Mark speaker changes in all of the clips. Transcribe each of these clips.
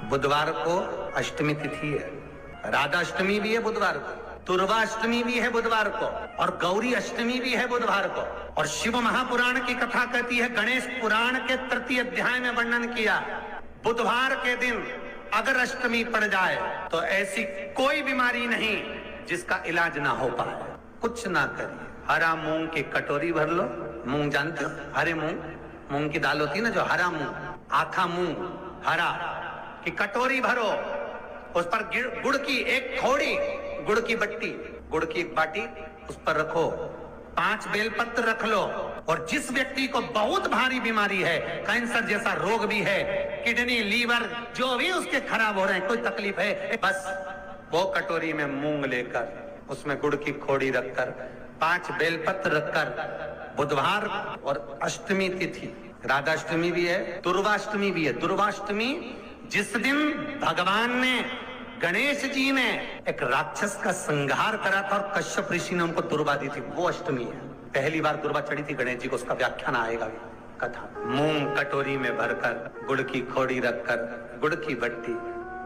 Speaker 1: बुधवार को अष्टमी तिथि है, राधा अष्टमी भी है बुधवार को, दुर्गा अष्टमी भी है बुधवार को, और गौरी अष्टमी भी है बुधवार को। और शिव महापुराण की कथा कहती है, गणेश पुराण के तृतीय अध्याय में वर्णन किया, बुधवार के दिन अगर अष्टमी पड़ जाए तो ऐसी कोई बीमारी नहीं जिसका इलाज ना हो पाए। कुछ ना करिए, हरा मूंग की कटोरी भर लो, मूंग जानते हो, हरे मूंग, मूंग की दाल होती है ना जो हरा मूंग, आखा मूंग हरा की कटोरी भरो, उस पर गुड़ की एक थोड़ी गुड़ की बट्टी, गुड़ की एक बाटी उस पर रखो, 5 बेलपत्र रख लो, और जिस व्यक्ति को बहुत भारी बीमारी है, कैंसर जैसा रोग भी है, किडनी लीवर जो भी उसके खराब हो रहे हैं, कोई तकलीफ है, बस वो कटोरी में मूंग लेकर उसमें गुड़ की खोड़ी रखकर 5 बेलपत्र रखकर, बुधवार और अष्टमी तिथि, राधाष्टमी भी है, दुर्गाष्टमी भी है। दुर्गाष्टमी जिस दिन भगवान ने, गणेश जी ने एक राक्षस का संहार करा था और कश्यप ऋषि ने उनको दुर्गा दी थी, वो अष्टमी है। पहली बार दुर्गा चढ़ी थी गणेश जी को, उसका व्याख्यान आएगा कथा। मूंग कटोरी में भरकर, गुड़ की खोड़ी रखकर, गुड़ की बट्टी,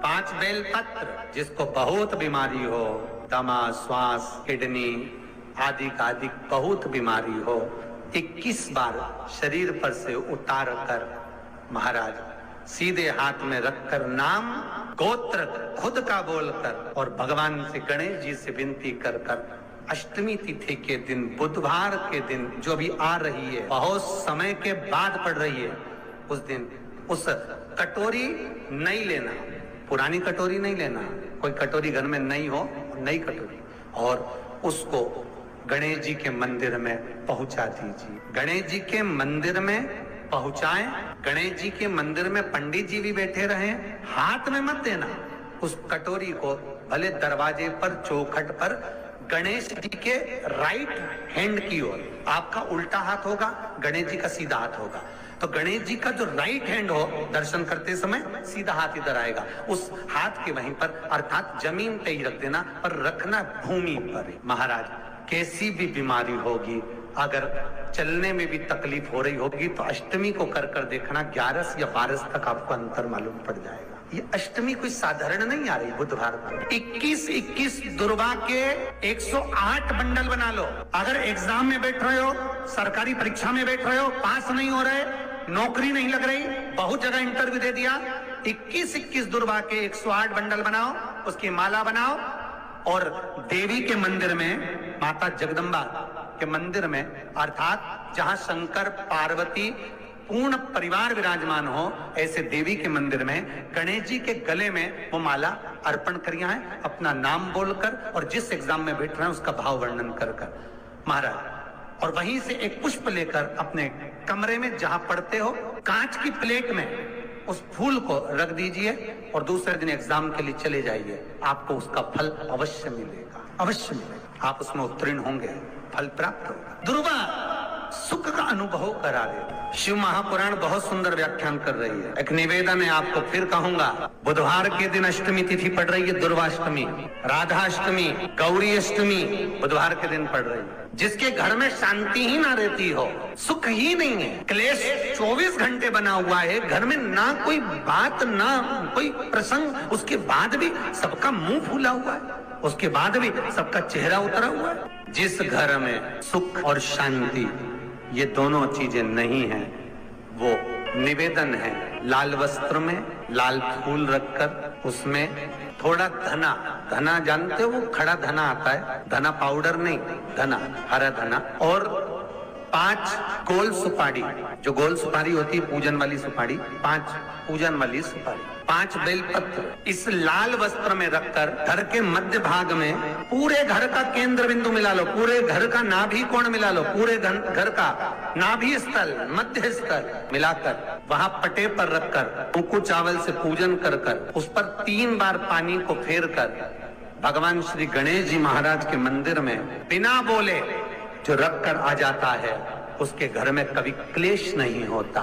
Speaker 1: 5 बेलपत्र, जिसको बहुत बीमारी हो, दमा, श्वास, किडनी आदि का आदि बहुत बीमारी हो, 21 बार शरीर पर से उतार कर महाराज सीधे हाथ में रखकर नाम गोत्र खुद का बोलकर और भगवान से, गणेश जी से विनती कर कर अष्टमी तिथि के दिन, बुधवार के दिन जो भी आ रही है, बहुत समय के बाद पड़ रही है, उस दिन उस कटोरी नहीं लेना, पुरानी कटोरी नहीं लेना, कोई कटोरी घर में नहीं हो, नई कटोरी, और उसको गणेश जी के मंदिर में पहुंचा दीजिए। गणेश जी के मंदिर में पहुंचाएं, गणेश जी के मंदिर में पंडित जी भी बैठे रहे, हाथ में मत देना उस कटोरी को, भले दरवाजे पर, चौखट पर, गणेश जी के राइट हैंड की ओर, आपका उल्टा हाथ होगा, गणेश जी का सीधा हाथ होगा, तो गणेश जी का जो राइट हैंड हो, दर्शन करते समय सीधा हाथ इधर आएगा, उस हाथ के वहीं पर, अर्थात जमीन पे ही रख देना, पर रखना भूमि पर। महाराज कैसी भी बीमारी होगी, अगर चलने में भी तकलीफ हो रही होगी, तो अष्टमी को कर कर देखना, 11 या 12 तक आपको अंतर मालूम पड़ जाएगा। ये अष्टमी कोई साधारण नहीं आ रही बुधवार को। 21 दुर्गा के 108 बंडल बना लो। अगर एग्जाम में बैठ रहे हो, सरकारी परीक्षा में बैठ रहे हो, पास नहीं हो रहे, नौकरी नहीं लग रही, बहुत जगह इंटरव्यू दे दिया, 21 दुर्गा के 108 बंडल बनाओ, उसकी माला बनाओ, और देवी के मंदिर में, माता जगदम्बा के मंदिर में, अर्थात जहां शंकर पार्वती पूर्ण परिवार विराजमान हो, ऐसे देवी के मंदिर में गणेश जी के गले में वो माला अर्पण करिया है, अपना नाम बोलकर, और जिस एग्जाम में बैठ रहे हैं उसका भाव वर्णन कर कर महाराज, और वहीं से एक पुष्प लेकर अपने कमरे में जहां पढ़ते हो, कांच की प्लेट में उस फूल को रख दीजिए, और दूसरे दिन एग्जाम के लिए चले जाइए, आपको उसका फल अवश्य मिलेगा, अवश्य मिलेगा, आप उसमें उत्तीर्ण होंगे, फल प्राप्त होगा। दुर्गा सुख का अनुभव करा दे। शिव महापुराण बहुत सुंदर व्याख्यान कर रही है। एक निवेदन है आपको, फिर कहूंगा, बुधवार के दिन अष्टमी तिथि पड़ रही है, दुर्गाष्टमी, राधाष्टमी, गौरी अष्टमी बुधवार के दिन पड़ रही है। जिसके घर में शांति ही ना रहती हो, सुख ही नहीं है, क्लेश 24 घंटे बना हुआ है, घर में ना कोई बात, ना कोई प्रसंग, उसके बाद भी सबका मुंह फूला हुआ है, उसके बाद भी सबका चेहरा उतरा हुआ है। जिस घर में सुख और शांति ये दोनों चीजें नहीं हैं, वो निवेदन है, लाल वस्त्र में लाल फूल रखकर उसमें थोड़ा धना, धना जानते हो, वो खड़ा धना आता है, धना पाउडर नहीं, धना, हरा धना, और 5 गोल सुपारी, जो गोल सुपारी होती है पूजन वाली सुपारी, 5 पूजन वाली सुपारी, 5 बेलपत्र इस लाल वस्त्र में रखकर घर के मध्य भाग में पूरे घर का केंद्र बिंदु मिला लो, पूरे घर का नाभि कोण मिला लो, पूरे घर का नाभि स्थल, मध्य स्थल मिलाकर वहां पटे पर रखकर कुंकू चावल से पूजन कर कर उस पर 3 बार पानी को फेर कर भगवान श्री गणेश जी महाराज के मंदिर में बिना बोले जो रख कर आ जाता है, उसके घर में कभी क्लेश नहीं होता,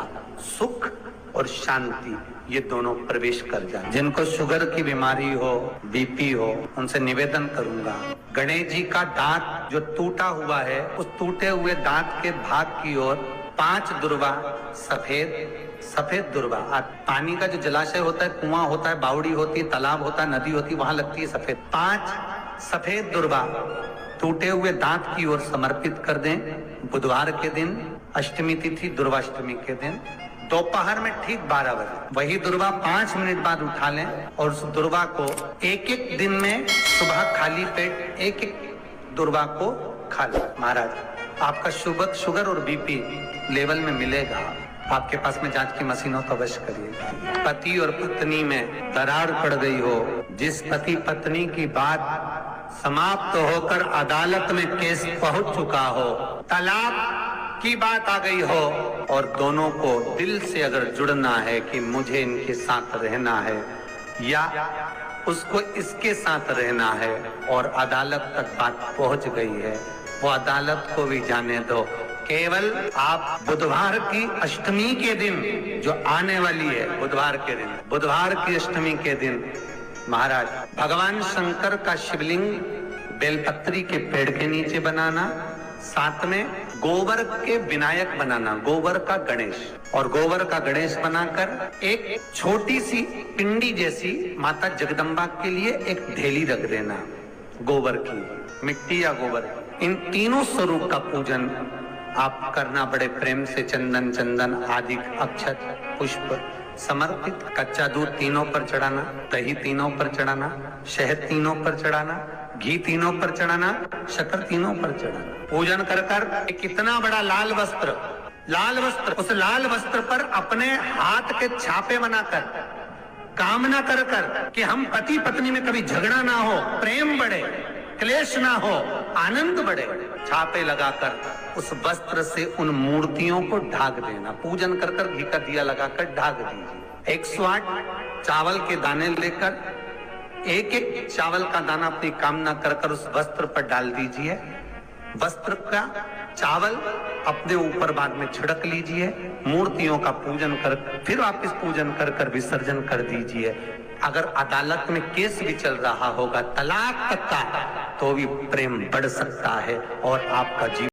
Speaker 1: सुख और शांति ये दोनों प्रवेश कर जाए। जिनको शुगर की बीमारी हो, बीपी हो, उनसे निवेदन करूंगा, गणेश जी का दांत जो टूटा हुआ है, उस टूटे हुए दांत के भाग की ओर 5 दुर्वा सफेद, सफेद दुर्वा। पानी का जो जलाशय होता है, कुआं होता है, बावड़ी होती है, तालाब होता है, नदी होती है, वहां लगती है सफेद। 5 सफेद दुर्वा टूटे हुए दांत की ओर समर्पित कर दें। बुधवार के दिन, अष्टमी तिथि दुर्वाष्टमी के दिन, दोपहर में ठीक 12 बजे वही दुर्वा 5 मिनट बाद उठा लें और उस दुर्वा को एक दिन में सुबह खाली पेट एक दुर्वा को खा लें। महाराज आपका शुगर और बीपी लेवल में मिलेगा। आपके पास में जांच की मशीन हो तो अवश्य करिएगा। पति और पत्नी में दरार पड़ गई हो, जिस पति पत्नी की बात समाप्त होकर अदालत में केस पहुंच चुका हो, तलाक की बात आ गई हो और दोनों को दिल से अगर जुड़ना है कि मुझे इनके साथ रहना है या उसको इसके साथ रहना है और अदालत तक बात पहुंच गई है, वो अदालत को भी जाने दो। केवल आप बुधवार की अष्टमी के दिन जो आने वाली है, बुधवार के दिन, बुधवार की अष्टमी के दिन महाराज भगवान शंकर का शिवलिंग बेलपत्री के पेड़ के नीचे बनाना, साथ में गोबर के विनायक बनाना, गोबर का गणेश, और गोबर का गणेश बनाकर एक छोटी सी पिंडी जैसी माता जगदम्बा के लिए एक ढेली रख देना, गोबर की, मिट्टी या गोबर। इन तीनों स्वरूप का पूजन आप करना बड़े प्रेम से, चंदन चंदन आदि अक्षत पुष्प समर्पित, कच्चा दूध तीनों पर चढ़ाना, दही तीनों पर चढ़ाना, शहद तीनों पर चढ़ाना, घी तीनों पर चढ़ाना, शक्कर तीनों पर चढ़ाना। पूजन कर कर एक इतना बड़ा लाल वस्त्र, उस लाल वस्त्र पर अपने हाथ के छापे बनाकर कामना कर कर कि हम पति पत्नी में कभी झगड़ा ना हो, प्रेम बढ़े, क्लेश ना हो, आनंद बढ़े, छापे लगाकर उस वस्त्र से उन मूर्तियों को ढाक देना। पूजन कर कर घी का दिया लगाकर ढाक दीजिए। 108 चावल के दाने लेकर एक चावल का दाना अपनी कामना कर कर उस वस्त्र पर डाल दीजिए। वस्त्र का चावल अपने ऊपर बाद में छिड़क लीजिए। मूर्तियों का पूजन कर फिर वापस पूजन कर कर विसर्जन कर दीजिए। अगर अदालत में केस भी चल रहा होगा तलाक तक का, तो भी प्रेम बढ़ सकता है और आपका जीवन